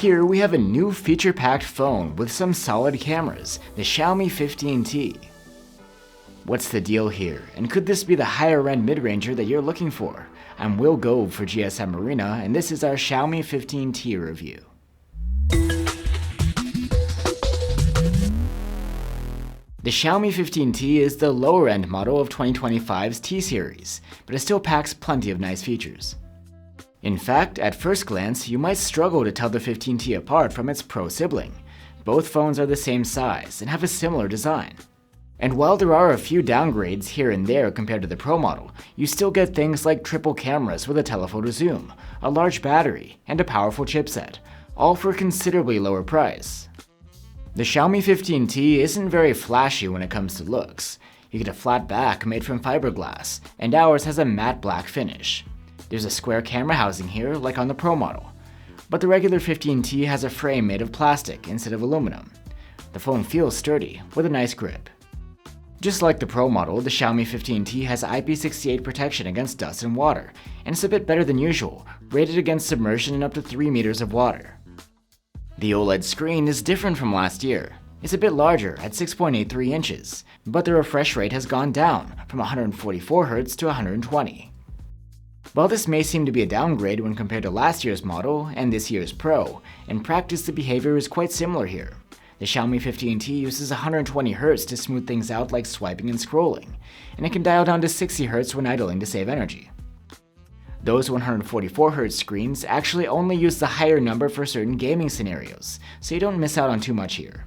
Here we have a new feature-packed phone with some solid cameras, the Xiaomi 15T. What's the deal here, and could this be the higher-end mid-ranger that you're looking for? I'm Will Gove for GSM Arena, and this is our Xiaomi 15T review. The Xiaomi 15T is the lower-end model of 2025's T-Series, but it still packs plenty of nice features. In fact, at first glance, you might struggle to tell the 15T apart from its Pro sibling. Both phones are the same size and have a similar design. And while there are a few downgrades here and there compared to the Pro model, you still get things like triple cameras with a telephoto zoom, a large battery, and a powerful chipset, all for a considerably lower price. The Xiaomi 15T isn't very flashy when it comes to looks. You get a flat back made from fiberglass, and ours has a matte black finish. There's a square camera housing here, like on the Pro model. But the regular 15T has a frame made of plastic instead of aluminum. The phone feels sturdy, with a nice grip. Just like the Pro model, the Xiaomi 15T has IP68 protection against dust and water, and it's a bit better than usual, rated against submersion in up to 3 meters of water. The OLED screen is different from last year. It's a bit larger at 6.83 inches, but the refresh rate has gone down from 144Hz to 120. While this may seem to be a downgrade when compared to last year's model and this year's Pro, in practice the behavior is quite similar here. The Xiaomi 15T uses 120Hz to smooth things out like swiping and scrolling, and it can dial down to 60Hz when idling to save energy. Those 144Hz screens actually only use the higher number for certain gaming scenarios, so you don't miss out on too much here.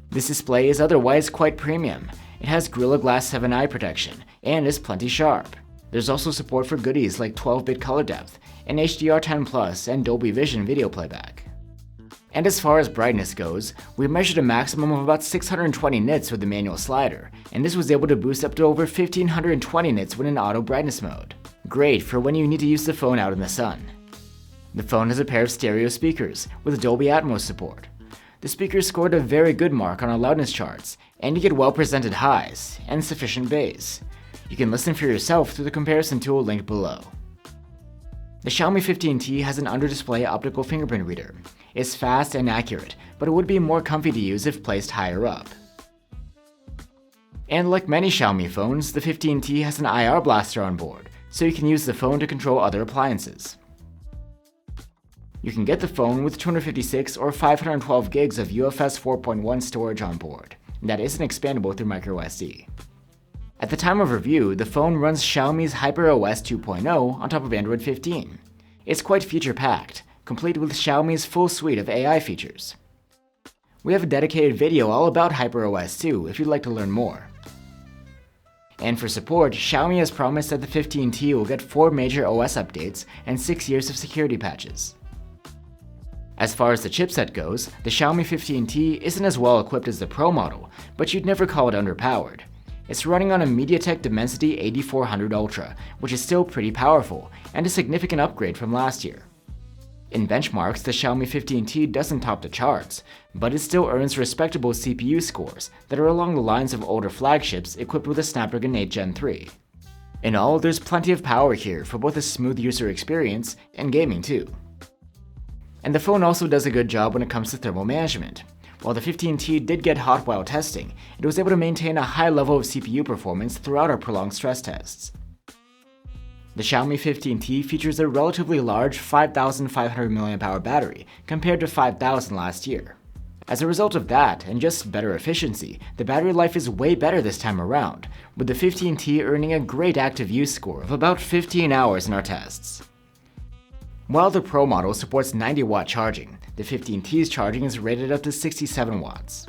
This display is otherwise quite premium. It has Gorilla Glass 7 eye protection, and is plenty sharp. There's also support for goodies like 12-bit color depth, and HDR10+ and Dolby Vision video playback. And as far as brightness goes, we measured a maximum of about 620 nits with the manual slider, and this was able to boost up to over 1520 nits when in auto brightness mode. Great for when you need to use the phone out in the sun. The phone has a pair of stereo speakers with Dolby Atmos support. The speakers scored a very good mark on our loudness charts, and you get well-presented highs and sufficient bass. You can listen for yourself through the comparison tool linked below. The Xiaomi 15T has an under-display optical fingerprint reader. It's fast and accurate, but it would be more comfy to use if placed higher up. And like many Xiaomi phones, the 15T has an IR blaster on board, so you can use the phone to control other appliances. You can get the phone with 256 or 512 gigs of UFS 4.1 storage on board, and that isn't expandable through microSD. At the time of review, the phone runs Xiaomi's HyperOS 2.0 on top of Android 15. It's quite feature-packed, complete with Xiaomi's full suite of AI features. We have a dedicated video all about HyperOS 2 if you'd like to learn more. And for support, Xiaomi has promised that the 15T will get 4 major OS updates and 6 years of security patches. As far as the chipset goes, the Xiaomi 15T isn't as well equipped as the Pro model, but you'd never call it underpowered. It's running on a MediaTek Dimensity 8400 Ultra, which is still pretty powerful, and a significant upgrade from last year. In benchmarks, the Xiaomi 15T doesn't top the charts, but it still earns respectable CPU scores that are along the lines of older flagships equipped with a Snapdragon 8 Gen 3. In all, there's plenty of power here for both a smooth user experience and gaming too. And the phone also does a good job when it comes to thermal management. While the 15T did get hot while testing, it was able to maintain a high level of CPU performance throughout our prolonged stress tests. The Xiaomi 15T features a relatively large 5,500 mAh battery compared to 5,000 last year. As a result of that, and just better efficiency, the battery life is way better this time around, with the 15T earning a great active use score of about 15 hours in our tests. While the Pro model supports 90-watt charging, the 15T's charging is rated up to 67 watts.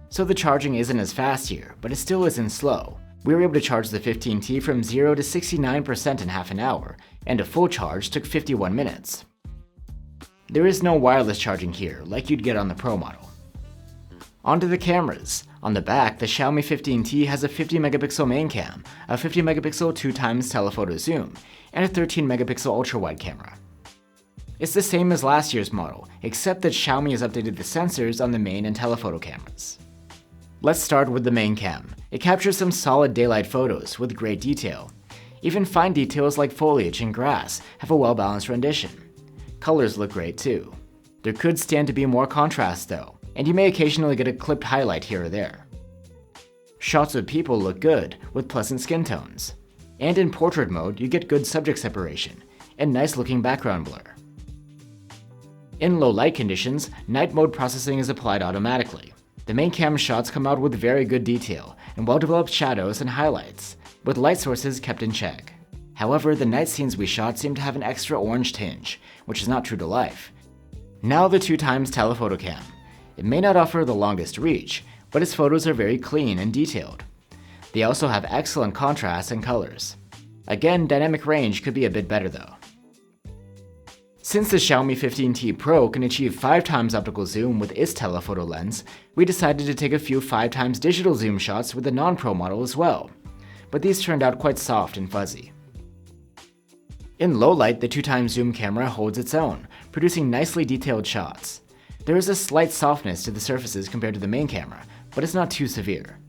So the charging isn't as fast here, but it still isn't slow. We were able to charge the 15T from 0 to 69% in half an hour, and a full charge took 51 minutes. There is no wireless charging here, like you'd get on the Pro model. Onto the cameras. On the back, the Xiaomi 15T has a 50-megapixel main cam, a 50-megapixel 2x telephoto zoom, and a 13-megapixel ultrawide camera. It's the same as last year's model, except that Xiaomi has updated the sensors on the main and telephoto cameras. Let's start with the main cam. It captures some solid daylight photos with great detail. Even fine details like foliage and grass have a well-balanced rendition. Colors look great too. There could stand to be more contrast though, and you may occasionally get a clipped highlight here or there. Shots of people look good, with pleasant skin tones. And in portrait mode, you get good subject separation, and nice looking background blur. In low light conditions, night mode processing is applied automatically. The main cam shots come out with very good detail and well-developed shadows and highlights, with light sources kept in check. However, the night scenes we shot seem to have an extra orange tinge, which is not true to life. Now the 2x telephoto cam. It may not offer the longest reach, but its photos are very clean and detailed. They also have excellent contrast and colors. Again, dynamic range could be a bit better though. Since the Xiaomi 15T Pro can achieve 5x optical zoom with its telephoto lens, we decided to take a few 5x digital zoom shots with the non-Pro model as well, but these turned out quite soft and fuzzy. In low light, the 2x zoom camera holds its own, producing nicely detailed shots. There is a slight softness to the surfaces compared to the main camera, but it's not too severe.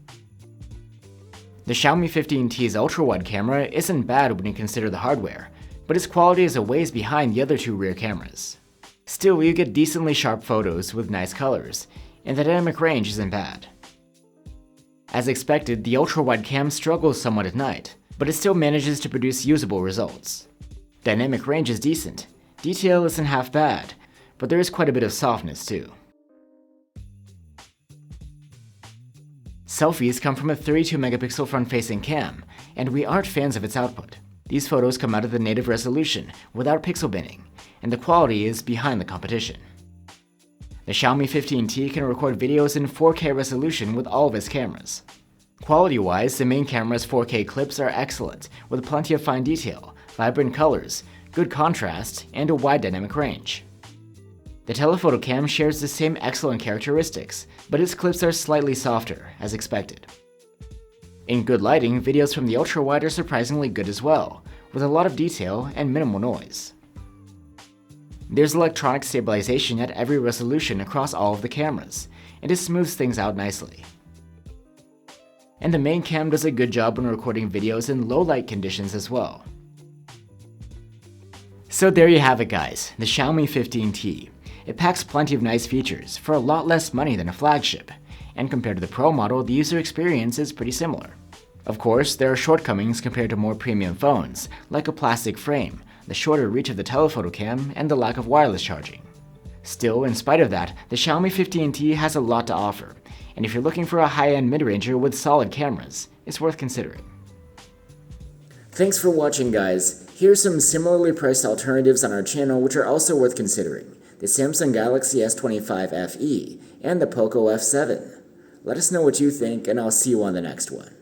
The Xiaomi 15T's ultrawide camera isn't bad when you consider the hardware, but its quality is a ways behind the other two rear cameras. Still, you get decently sharp photos with nice colors, and the dynamic range isn't bad. As expected, the ultrawide cam struggles somewhat at night, but it still manages to produce usable results. Dynamic range is decent, detail isn't half bad, but there is quite a bit of softness too. Selfies come from a 32-megapixel front-facing cam, and we aren't fans of its output. These photos come out at the native resolution, without pixel binning, and the quality is behind the competition. The Xiaomi 15T can record videos in 4K resolution with all of its cameras. Quality-wise, the main camera's 4K clips are excellent, with plenty of fine detail, vibrant colors, good contrast, and a wide dynamic range. The telephoto cam shares the same excellent characteristics, but its clips are slightly softer, as expected. In good lighting, videos from the ultrawide are surprisingly good as well, with a lot of detail and minimal noise. There's electronic stabilization at every resolution across all of the cameras, and it smooths things out nicely. And the main cam does a good job when recording videos in low light conditions as well. So there you have it guys, the Xiaomi 15T. It packs plenty of nice features for a lot less money than a flagship, and compared to the Pro model, the user experience is pretty similar. Of course, there are shortcomings compared to more premium phones, like a plastic frame, the shorter reach of the telephoto cam, and the lack of wireless charging. Still, in spite of that, the Xiaomi 15T has a lot to offer, and if you're looking for a high-end mid-ranger with solid cameras, it's worth considering. Thanks for watching guys. Here's some similarly priced alternatives on our channel which are also worth considering. The Samsung Galaxy S25 FE and the Poco F7. Let us know what you think and I'll see you on the next one.